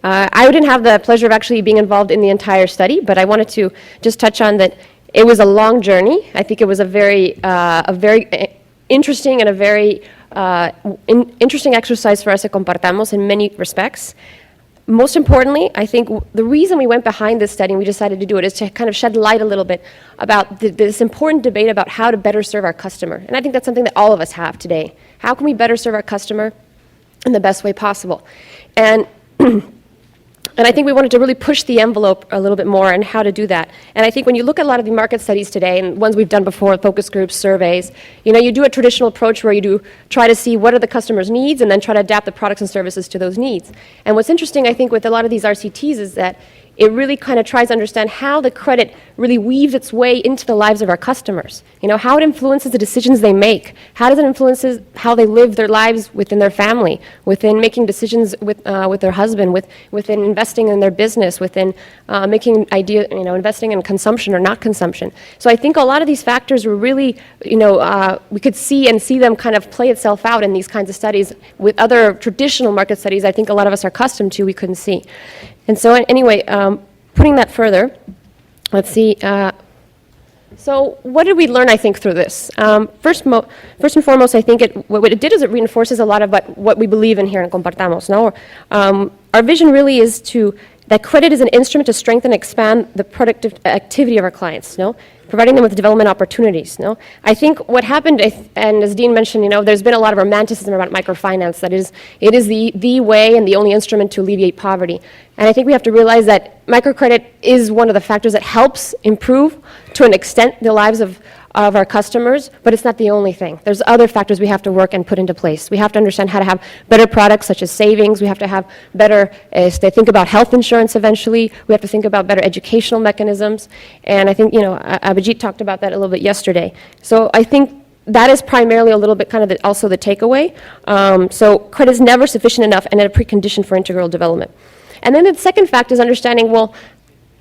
I didn't have the pleasure of actually being involved in the entire study, but I wanted to just touch on that it was a long journey. I think it was a very interesting and a very interesting exercise for us at Compartamos in many respects. Most importantly, I think the reason we went behind this study and we decided to do it is to kind of shed light a little bit about this important debate about how to better serve our customer. And I think that's something that all of us have today. How can we better serve our customer in the best way possible? And I think we wanted to really push the envelope a little bit more on how to do that. And I think when you look at a lot of the market studies today, and ones we've done before, focus groups, surveys, you do a traditional approach where you do try to see what are the customer's needs and then try to adapt the products and services to those needs. And what's interesting, I think, with a lot of these RCTs is that it really kind of tries to understand how the credit really weaves its way into the lives of our customers. How it influences the decisions they make. How does it influence how they live their lives within their family, within making decisions with their husband, within investing in their business, within investing in consumption or not consumption. So I think a lot of these factors were really, we could see them kind of play itself out in these kinds of studies with other traditional market studies I think a lot of us are accustomed to, we couldn't see. And so anyway, putting that further, let's see. So what did we learn, I think, through this? First and foremost, I think what it did is it reinforces a lot of what we believe in here in Compartamos. No? Our vision really is that credit is an instrument to strengthen and expand the productive activity of our clients, providing them with development opportunities. I think what happened, and as Dean mentioned, there's been a lot of romanticism about microfinance, that it is the way and the only instrument to alleviate poverty. And I think we have to realize that microcredit is one of the factors that helps improve, to an extent, the lives of our customers, but it's not the only thing. There's other factors we have to work and put into place. We have to understand how to have better products such as savings. We have to have better, think about health insurance eventually. We have to think about better educational mechanisms. And I think, Abhijit talked about that a little bit yesterday. So I think that is primarily a little bit kind of also the takeaway. So credit is never sufficient enough and a precondition for integral development. And then the second fact is understanding,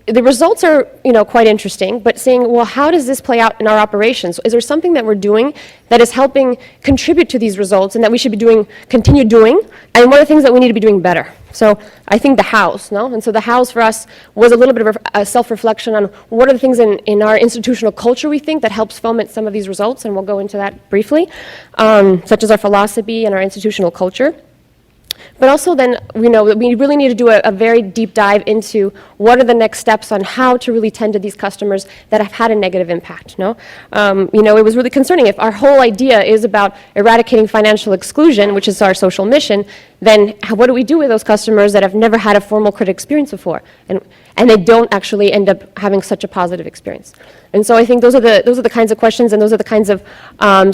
the results are, quite interesting, but saying, how does this play out in our operations? Is there something that we're doing that is helping contribute to these results and that we should be continue doing? And what are the things that we need to be doing better? So I think the hows, And so the hows for us was a little bit of a self-reflection on what are the things in our institutional culture we think that helps foment some of these results, and we'll go into that briefly, such as our philosophy and our institutional culture. But also then, we really need to do a very deep dive into what are the next steps on how to really tend to these customers that have had a negative impact, It was really concerning. If our whole idea is about eradicating financial exclusion, which is our social mission, then what do we do with those customers that have never had a formal credit experience before? And they don't actually end up having such a positive experience. And so I think those are the kinds of questions, and those are the kinds of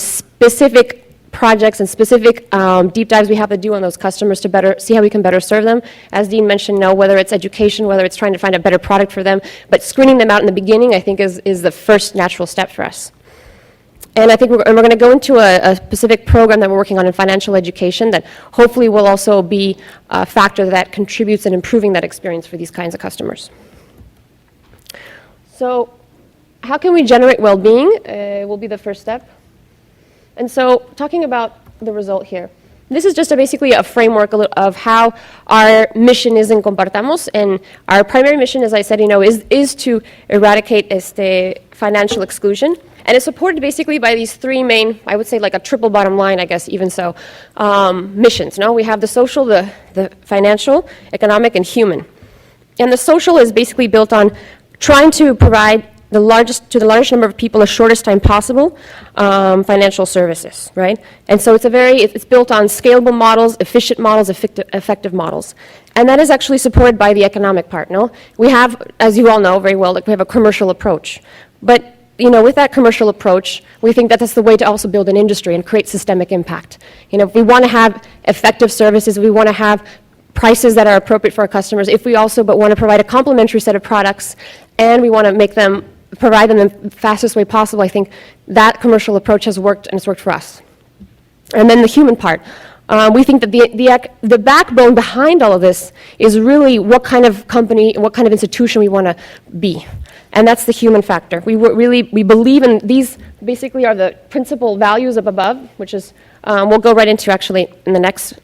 specific projects and specific deep dives we have to do on those customers to better see how we can better serve them. As Dean mentioned, whether it's education, whether it's trying to find a better product for them, but screening them out in the beginning, I think, is the first natural step for us. And I think we're going to go into a specific program that we're working on in financial education that hopefully will also be a factor that contributes in improving that experience for these kinds of customers. So how can we generate well-being will be the first step. And so talking about the result here, this is just basically a framework of how our mission is in Compartamos. And our primary mission, as I said, is to eradicate financial exclusion. And it's supported basically by these three main, I would say like a triple bottom line, I guess, even so, missions. We have the social, the financial, economic, and human. And the social is basically built on trying to provide the largest number of people, the shortest time possible, financial services, right? And so it's built on scalable models, efficient models, effective models. And that is actually supported by the economic part, We have, as you all know very well, we have a commercial approach. But, with that commercial approach, we think that that's the way to also build an industry and create systemic impact. If we want to have effective services, we want to have prices that are appropriate for our customers, if we also want to provide a complementary set of products, and we want to provide them in the fastest way possible, I think that commercial approach has worked, and it's worked for us. And then the human part. We think that the backbone behind all of this is really what kind of company, what kind of institution we want to be. And that's the human factor. We believe in these basically are the principal values up above, which is, we'll go right into actually in the next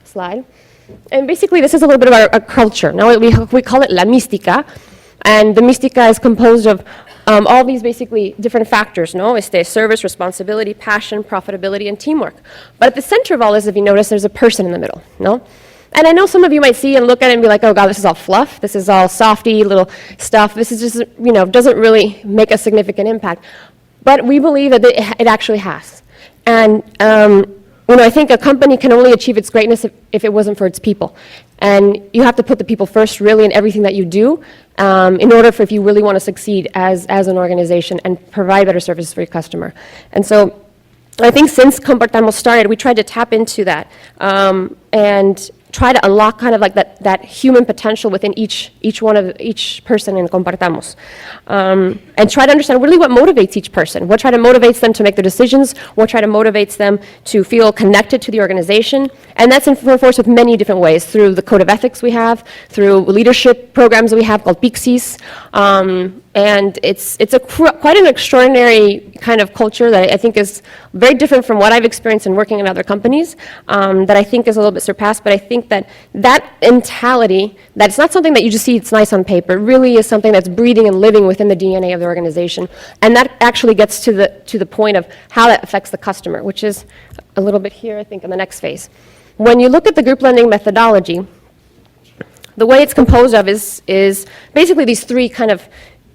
slide. And basically, this is a little bit of our culture. Now, we call it la mística, and the mística is composed of all these basically different factors, no? Service, responsibility, passion, profitability, and teamwork. But at the center of all this, if you notice, there's a person in the middle, no? And I know some of you might see and look at it and be like, oh God, this is all fluff. This is all softy little stuff. This is just, doesn't really make a significant impact. But we believe that it actually has. And, I think a company can only achieve its greatness if it wasn't for its people. And you have to put the people first, really, in everything that you do, in order for if you really want to succeed as an organization and provide better services for your customer. And so I think since Compartamos started, we tried to tap into that and try to unlock kind of like that human potential within each person in Compartamos, and try to understand really what motivates each person, what motivates them to make their decisions, what motivates them to feel connected to the organization, and that's enforced with many different ways, through the code of ethics we have, through leadership programs that we have called Pixies, and it's quite an extraordinary kind of culture that I think is very different from what I've experienced in working in other companies, that I think is a little bit surpassed, but I think that mentality, that's not something that you just see, it's nice on paper, it really is something that's breathing and living within the DNA of the organization, and that actually gets to the point of how that affects the customer, which is a little bit here, I think, in the next phase. When you look at the group lending methodology, the way it's composed of is basically these three kind of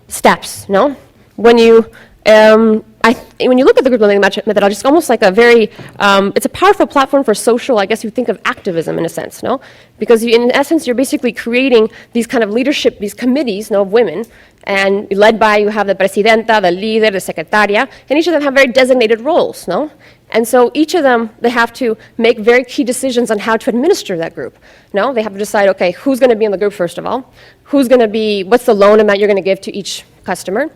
steps, no? When you look at the group lending methodology, it's almost like it's a powerful platform for social, I guess you think of activism in a sense, no? Because in essence, you're basically creating these kind of leadership, these committees, no, of women, and led by, you have the presidenta, the líder, the secretaria, and each of them have very designated roles, no? And so each of them, they have to make very key decisions on how to administer that group. No, they have to decide, okay, who's going to be in the group first of all? What's the loan amount you're going to give to each customer?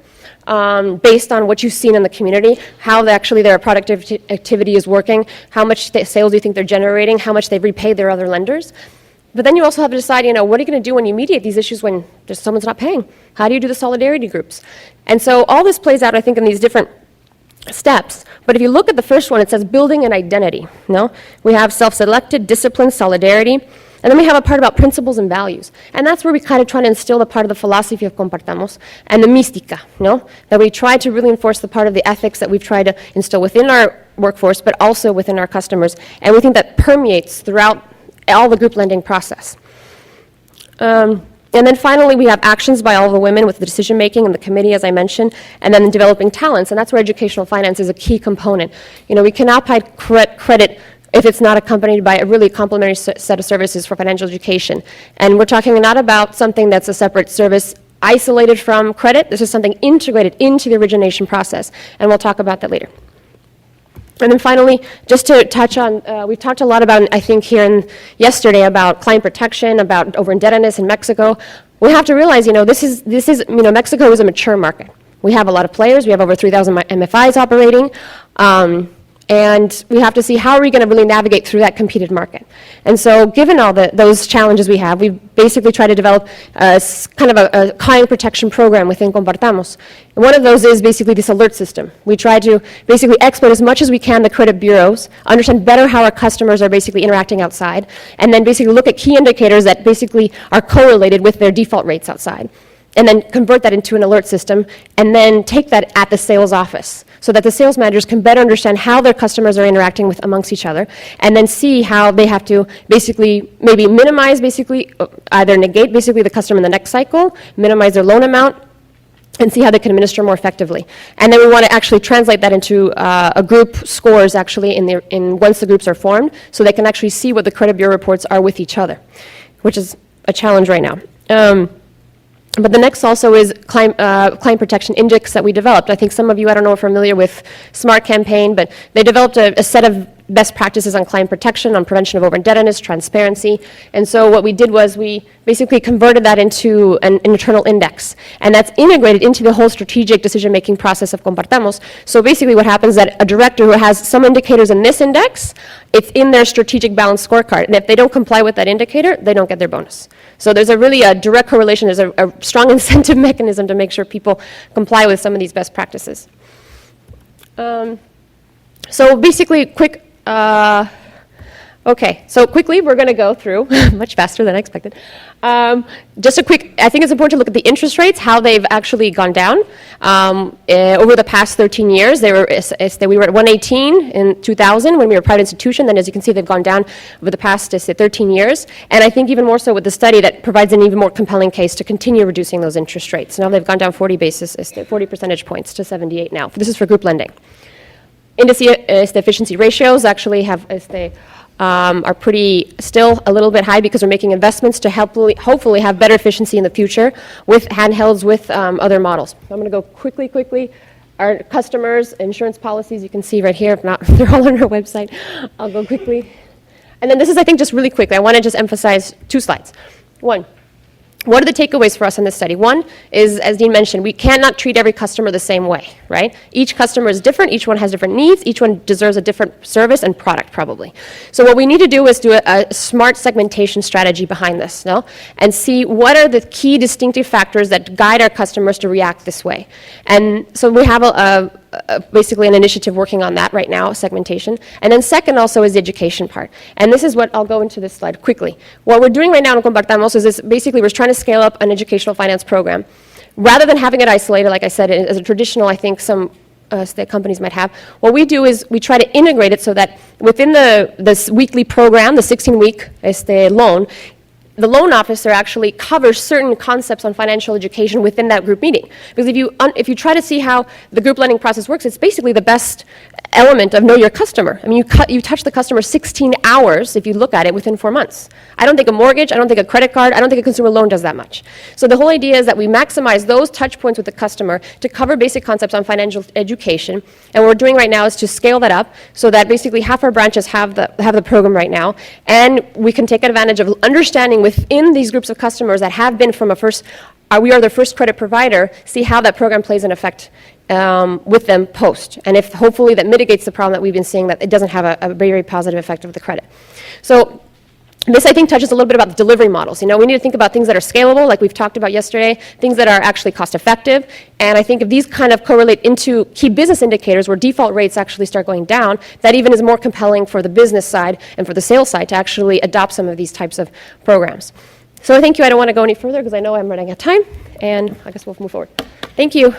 Based on what you've seen in the community, how actually their product activity is working, how much sales do you think they're generating, how much they've repaid their other lenders. But then you also have to decide, what are you going to do when you mediate these issues when just someone's not paying? How do you do the solidarity groups? And so all this plays out, I think, in these different steps. But if you look at the first one, it says building an identity. No? We have self-selected, discipline, solidarity, and then we have a part about principles and values. And that's where we kind of try to instill the part of the philosophy of Compartamos and the mística, no? That we try to really enforce the part of the ethics that we've tried to instill within our workforce, but also within our customers. And we think that permeates throughout all the group lending process. And then finally, we have actions by all the women with the decision-making and the committee, as I mentioned, and then developing talents, and that's where educational finance is a key component. We cannot provide credit if it's not accompanied by a really complementary set of services for financial education. And we're talking not about something that's a separate service isolated from credit. This is something integrated into the origination process, and we'll talk about that later. And then finally, just to touch on, we've talked a lot about, I think yesterday, about client protection, about over-indebtedness in Mexico. We have to realize, Mexico is a mature market. We have a lot of players. We have over 3,000 MFIs operating. And we have to see how are we going to really navigate through that competed market. And so given all those challenges we have, we've basically tried to develop kind of a client protection program within Compartamos. And one of those is basically this alert system. We try to basically exploit as much as we can the credit bureaus, understand better how our customers are basically interacting outside, and then basically look at key indicators that basically are correlated with their default rates outside, and then convert that into an alert system, and then take that at the sales office so that the sales managers can better understand how their customers are interacting with amongst each other, and then see how they have to basically maybe minimize, either negate the customer in the next cycle, minimize their loan amount, and see how they can administer more effectively. And then we want to actually translate that into a group scores actually once the groups are formed, so they can actually see what the credit bureau reports are with each other, which is a challenge right now. But the next also is client protection index that we developed. I think some of you, I don't know, are familiar with SMART campaign, but they developed a set of best practices on client protection, on prevention of over-indebtedness, transparency. And so what we did was we basically converted that into an internal index. And that's integrated into the whole strategic decision-making process of Compartamos. So basically what happens is that a director who has some indicators in this index, it's in their strategic balance scorecard. And if they don't comply with that indicator, they don't get their bonus. So there's a really direct correlation. There's a strong incentive mechanism to make sure people comply with some of these best practices. So basically, quick Okay, so quickly, we're going to go through, much faster than I expected. Just a quick, I think it's important to look at the interest rates, how they've actually gone down. Over the past 13 years, we were at 118 in 2000 when we were a private institution. Then, as you can see, they've gone down over the past 13 years. And I think even more so with the study that provides an even more compelling case to continue reducing those interest rates. Now they've gone down 40 percentage points to 78 now. This is for group lending. Indice efficiency ratios actually have, are pretty still a little bit high because we're making investments to hopefully have better efficiency in the future with handhelds, with other models. So I'm going to go quickly. Our customers, insurance policies, you can see right here. If not, they're all on our website. I'll go quickly. And then this is, I think, just really quickly. I want to just emphasize 2 slides. One, what are the takeaways for us in this study? One is, as Dean mentioned, we cannot treat every customer the same way, right? Each customer is different, each one has different needs, each one deserves a different service and product probably. So what we need to do is do a smart segmentation strategy behind this, no? And see what are the key distinctive factors that guide our customers to react this way. And so we have basically an initiative working on that right now, segmentation. And then second also is the education part. And this is what, I'll go into this slide quickly. What we're doing right now in Compartamos is this, basically we're trying to scale up an educational finance program. Rather than having it isolated, like I said, as a traditional, I think some state companies might have, what we do is we try to integrate it so that within this weekly program, the 16-week loan, the loan officer actually covers certain concepts on financial education within that group meeting. Because if you try to see how the group lending process works, it's basically the best element of know your customer. I mean, you touch the customer 16 hours if you look at it within 4 months. I don't think a mortgage, I don't think a credit card, I don't think a consumer loan does that much. So the whole idea is that we maximize those touch points with the customer to cover basic concepts on financial education. And what we're doing right now is to scale that up so that basically half our branches have the program right now. And we can take advantage of understanding within these groups of customers that have been from we are their first credit provider, see how that program plays an effect with them post. And if hopefully that mitigates the problem that we've been seeing, that it doesn't have a very, very positive effect of the credit. So this, I think, touches a little bit about the delivery models. You know, we need to think about things that are scalable, like we've talked about yesterday, things that are actually cost effective. And I think if these kind of correlate into key business indicators where default rates actually start going down, that even is more compelling for the business side and for the sales side to actually adopt some of these types of programs. So thank you. I don't want to go any further because I know I'm running out of time, and I guess we'll move forward. Thank you.